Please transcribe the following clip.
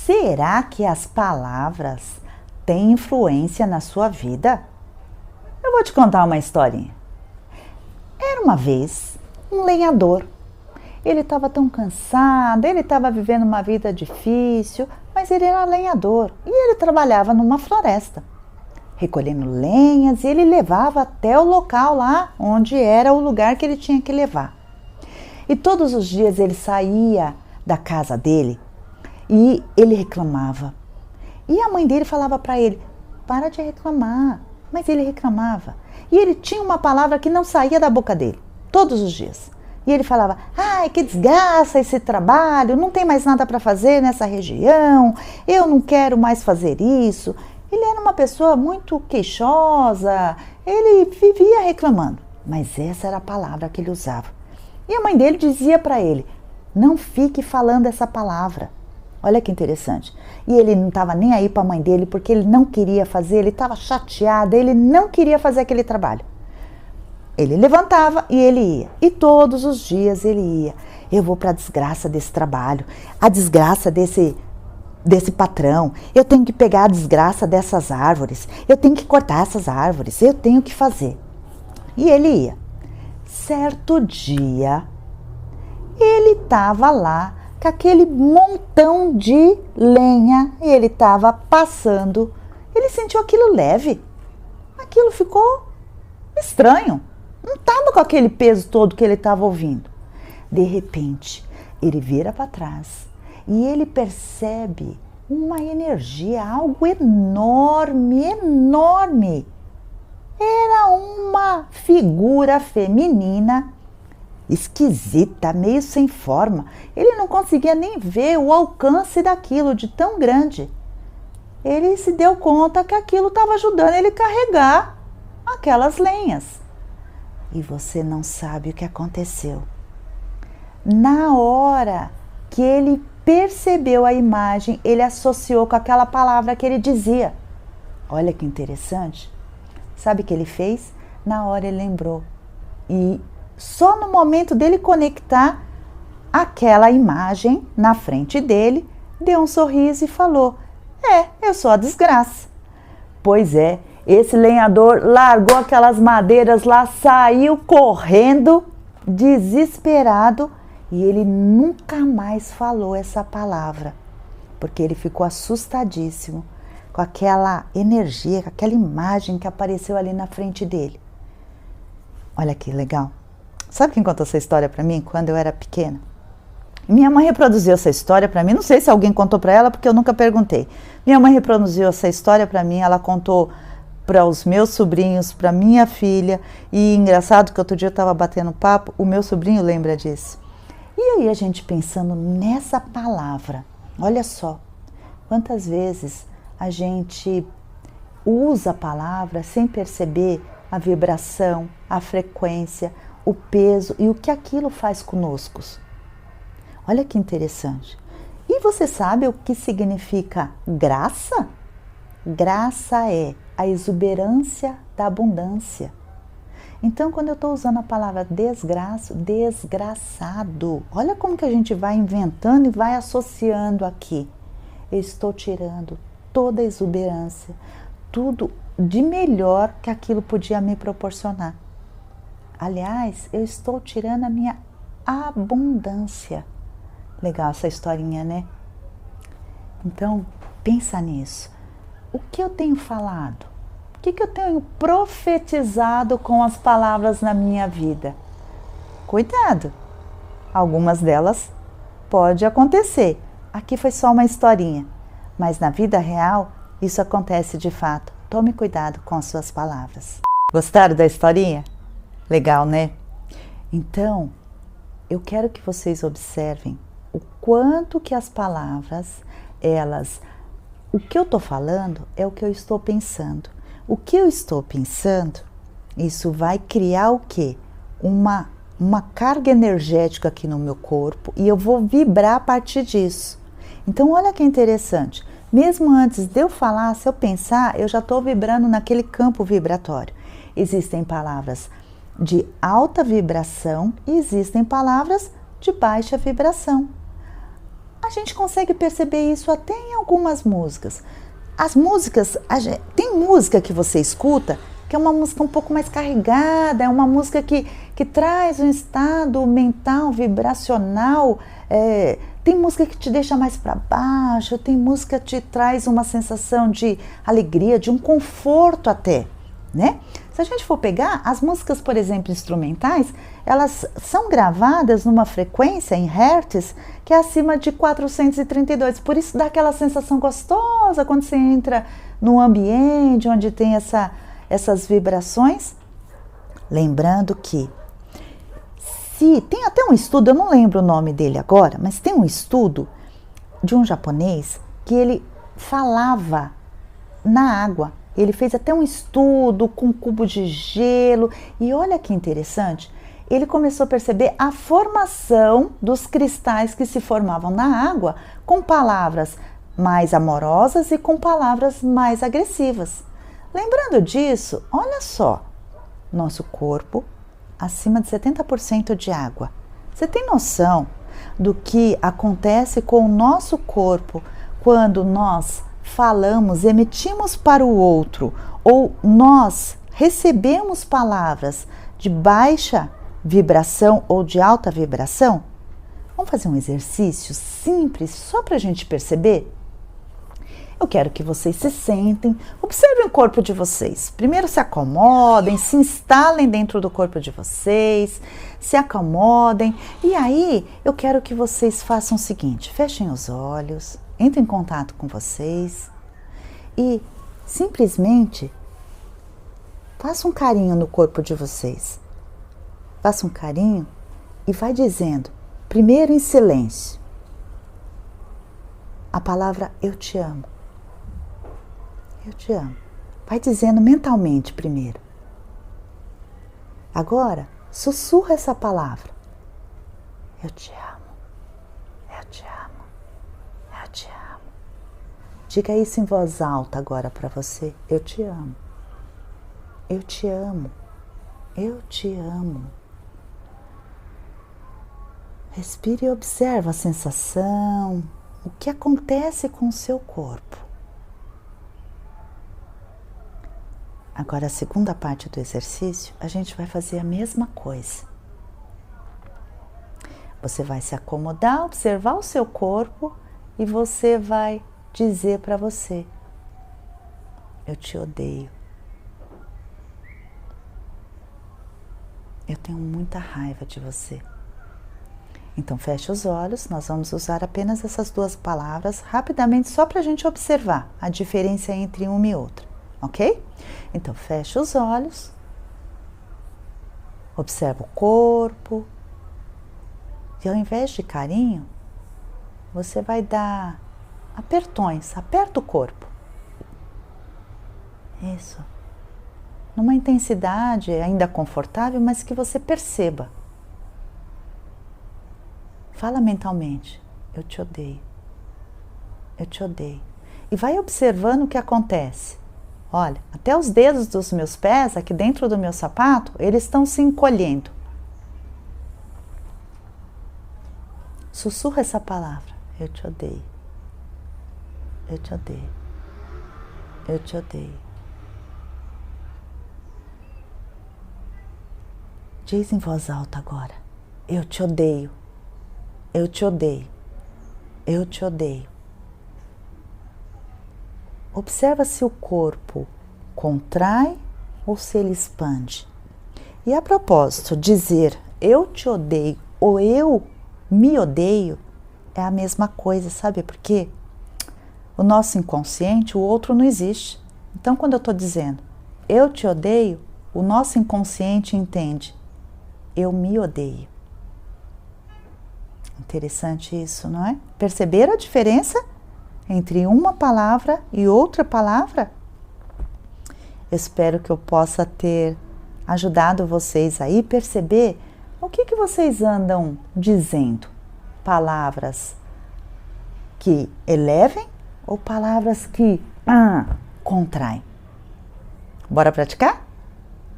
Será que as palavras têm influência na sua vida? Eu vou te contar uma historinha. Era uma vez um lenhador. Ele estava tão cansado, ele estava vivendo uma vida difícil, mas ele era lenhador e ele trabalhava numa floresta, recolhendo lenhas, e ele levava até o local lá onde era o lugar que ele tinha que levar. E todos os dias ele saía da casa dele e ele reclamava. E a mãe dele falava para ele: para de reclamar. Mas ele reclamava. E ele tinha uma palavra que não saía da boca dele, todos os dias. E ele falava: ai, que desgraça esse trabalho, não tem mais nada para fazer nessa região, eu não quero mais fazer isso. Ele era uma pessoa muito queixosa, ele vivia reclamando, mas essa era a palavra que ele usava. E a mãe dele dizia para ele: não fique falando essa palavra. Olha que interessante. E ele não estava nem aí para a mãe dele, porque ele não queria fazer, ele estava chateado, ele não queria fazer aquele trabalho. Ele levantava e ele ia. E todos os dias ele ia. Eu vou para a desgraça desse trabalho, a desgraça desse patrão. Eu tenho que pegar a desgraça dessas árvores. Eu tenho que cortar essas árvores. Eu tenho que fazer. E ele ia. Certo dia, ele estava lá com aquele montão de lenha. E ele estava passando. Ele sentiu aquilo leve. Aquilo ficou estranho. Não estava com aquele peso todo que ele estava ouvindo. De repente, ele vira para trás e ele percebe uma energia, algo enorme, enorme. Era uma figura feminina, esquisita, meio sem forma. Ele não conseguia nem ver o alcance daquilo, de tão grande. Ele se deu conta que aquilo estava ajudando ele a carregar aquelas lenhas. E você não sabe o que aconteceu. Na hora que ele percebeu a imagem, ele associou com aquela palavra que ele dizia. Olha que interessante. Sabe o que ele fez? Na hora ele lembrou. E só no momento dele conectar aquela imagem na frente dele, deu um sorriso e falou: eu sou a desgraça. Pois é. Esse lenhador largou aquelas madeiras lá, saiu correndo, desesperado, e ele nunca mais falou essa palavra, porque ele ficou assustadíssimo com aquela energia, com aquela imagem que apareceu ali na frente dele. Olha que legal. Sabe quem contou essa história para mim quando eu era pequena? Minha mãe reproduziu essa história para mim, não sei se alguém contou para ela, porque eu nunca perguntei. Minha mãe reproduziu essa história para mim, ela contou para os meus sobrinhos, para minha filha, e engraçado que outro dia eu estava batendo papo, o meu sobrinho lembra disso. E aí a gente pensando nessa palavra, olha só, quantas vezes a gente usa a palavra sem perceber a vibração, a frequência, o peso e o que aquilo faz conosco. Olha que interessante. E você sabe o que significa graça? Graça é a exuberância da abundância. Então, quando eu estou usando a palavra desgraça, desgraçado, olha como que a gente vai inventando e vai associando aqui. Eu estou tirando toda a exuberância, tudo de melhor que aquilo podia me proporcionar. Aliás, eu estou tirando a minha abundância. Legal essa historinha, né? Então, pensa nisso. O que eu tenho falado? O que eu tenho profetizado com as palavras na minha vida? Cuidado! Algumas delas pode acontecer. Aqui foi só uma historinha. Mas na vida real, isso acontece de fato. Tome cuidado com as suas palavras. Gostaram da historinha? Legal, né? Então, eu quero que vocês observem o quanto que as palavras, o que eu estou falando é o que eu estou pensando. O que eu estou pensando, isso vai criar o quê? Uma carga energética aqui no meu corpo e eu vou vibrar a partir disso. Então, olha que interessante. Mesmo antes de eu falar, se eu pensar, eu já estou vibrando naquele campo vibratório. Existem palavras de alta vibração e existem palavras de baixa vibração. A gente consegue perceber isso até em algumas músicas. As músicas, tem música que você escuta que é uma música um pouco mais carregada, é uma música que traz um estado mental, vibracional, tem música que te deixa mais para baixo, tem música que te traz uma sensação de alegria, de um conforto até, né? Se a gente for pegar, as músicas, por exemplo, instrumentais, elas são gravadas numa frequência em hertz que é acima de 432, por isso dá aquela sensação gostosa quando você entra num ambiente onde tem essas vibrações. Lembrando que tem até um estudo, eu não lembro o nome dele agora, mas tem um estudo de um japonês que ele falava na água. Ele fez até um estudo com um cubo de gelo e olha que interessante, ele começou a perceber a formação dos cristais que se formavam na água com palavras mais amorosas e com palavras mais agressivas. Lembrando disso, olha só, nosso corpo acima de 70% de água. Você tem noção do que acontece com o nosso corpo quando nós falamos, emitimos para o outro ou nós recebemos palavras de baixa vibração ou de alta vibração? Vamos fazer um exercício simples só para a gente perceber? Eu quero que vocês se sentem, observem o corpo de vocês. Primeiro se acomodem, se instalem dentro do corpo de vocês, se acomodem. E aí eu quero que vocês façam o seguinte, fechem os olhos, entrem em contato com vocês e simplesmente façam um carinho no corpo de vocês. Faça um carinho e vai dizendo, primeiro em silêncio, a palavra eu te amo. Eu te amo. Vai dizendo mentalmente primeiro. Agora, sussurra essa palavra. Eu te amo. Eu te amo. Eu te amo. Diga isso em voz alta agora para você. Eu te amo. Eu te amo. Eu te amo. Respire e observe a sensação, o que acontece com o seu corpo. Agora, a segunda parte do exercício, a gente vai fazer a mesma coisa. Você vai se acomodar, observar o seu corpo e você vai dizer para você, eu te odeio. Eu tenho muita raiva de você. Então, feche os olhos, nós vamos usar apenas essas duas palavras rapidamente só para a gente observar a diferença entre uma e outra. Ok? Então, fecha os olhos, observa o corpo e ao invés de carinho, você vai dar apertões, aperta o corpo. Isso. Numa intensidade ainda confortável, mas que você perceba. Fala mentalmente, eu te odeio. Eu te odeio. E vai observando o que acontece. Olha, até os dedos dos meus pés, aqui dentro do meu sapato, eles estão se encolhendo. Sussurra essa palavra. Eu te odeio. Eu te odeio. Eu te odeio. Diz em voz alta agora. Eu te odeio. Eu te odeio. Eu te odeio. Observa se o corpo contrai ou se ele expande. E a propósito, dizer eu te odeio ou eu me odeio é a mesma coisa, sabe por quê? O nosso inconsciente, o outro não existe. Então, quando eu estou dizendo eu te odeio, o nosso inconsciente entende eu me odeio. Interessante isso, não é? Perceberam a diferença entre uma palavra e outra palavra? Espero que eu possa ter ajudado vocês aí a perceber o que vocês andam dizendo. Palavras que elevem ou palavras que contraem? Bora praticar?